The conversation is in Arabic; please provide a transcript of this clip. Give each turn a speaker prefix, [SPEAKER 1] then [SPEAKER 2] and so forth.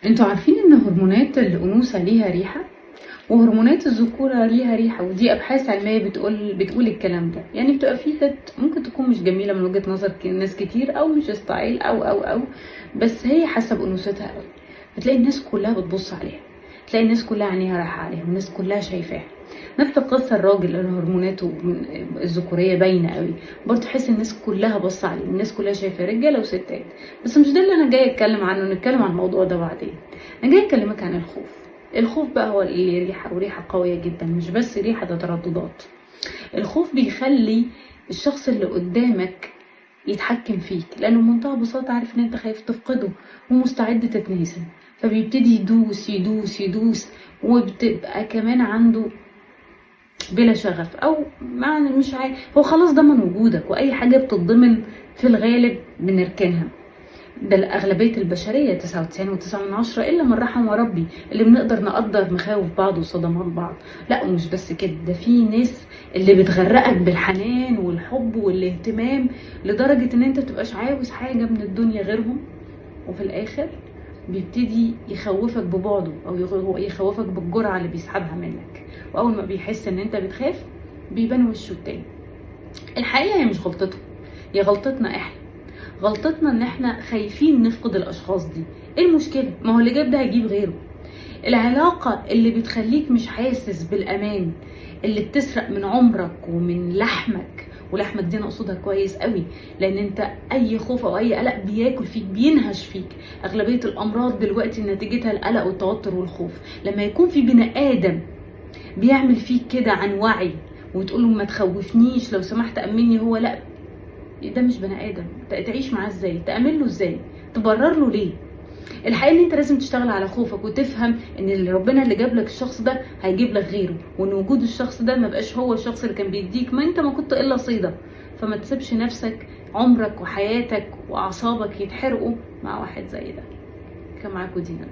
[SPEAKER 1] انتوا عارفين ان هرمونات الانوثه ليها ريحه وهرمونات الذكوره ليها ريحه، ودي ابحاث علميه بتقول الكلام ده. يعني بتبقى في ست ممكن تكون مش جميله من وجهه نظر ناس كتير، او مش ستايل او بس هي حسب انوثتها قوي، فتلاقي الناس كلها بتبص عليها، تلاقي الناس كلها عينيها رايحه عليها والناس كلها شايفاها. نفس القصه الراجل اللي هرموناته الذكوريه باينه قوي، برضه تحس الناس كلها بص عليه والناس كلها شايفاه، رجاله وستات. بس مش ده اللي انا جايه اتكلم عنه، نتكلم عن الموضوع ده بعدين. انا جاي اكلمك عن الخوف. الخوف بقى هو اللي ريحه، وريحه قويه جدا، مش بس ريحه، ده ترددات. الخوف بيخلي الشخص اللي قدامك يتحكم فيك، لانه بمنتهى البساطه عارف ان انت خايف تفقده ومستعد تتنازل، فبيبتدي يدوس يدوس يدوس، وبتبقى كمان عنده بلا شغف، او معنى مش عارف، هو خلاص ضمن وجودك، واي حاجه بتتضمن في الغالب بنركنها. ده الأغلبية البشرية 99.9 إلا من رحم ربي، اللي بنقدر نقدر مخاوف بعض وصدمات بعض. لا ومش بس كده، ده في ناس اللي بتغرقك بالحنان والحب والاهتمام لدرجة ان انت متبقاش عاوز حاجة من الدنيا غيرهم، وفي الآخر بيبتدي يخوفك ببعده، او يخوفك بالجرعة اللي بيسحبها منك، واول ما بيحس ان انت بتخاف بيبان وشه التاني. الحقيقة هي مش غلطته، هي غلطتنا احنا. غلطتنا ان احنا خايفين نفقد الاشخاص دي. ايه المشكلة؟ ما هو اللي جاب ده هيجيب غيره. العلاقة اللي بتخليك مش حاسس بالامان، اللي بتسرق من عمرك ومن لحمك، ولحمك دي انا اقصدها كويس قوي، لان انت اي خوف او اي قلق بياكل فيك، بينهش فيك. اغلبية الامراض دلوقتي نتيجتها القلق والتوتر والخوف. لما يكون في بني ادم بيعمل فيك كده عن وعي، وتقوله ما تخوفنيش لو سمحت امني، هو لا، ده مش بني ادم. تعيش معاه ازاي؟ تأمن له ازاي؟ تبرر له ليه؟ الحقيقه ان انت لازم تشتغل على خوفك، وتفهم ان اللي ربنا اللي جاب لك الشخص ده هيجيب لك غيره، وان وجود الشخص ده ما بقاش هو الشخص اللي كان بيديك، ما انت ما كنت الا صيده. فما تسيبش نفسك عمرك وحياتك واعصابك يتحرقوا مع واحد زي ده. كان معاكم دينا.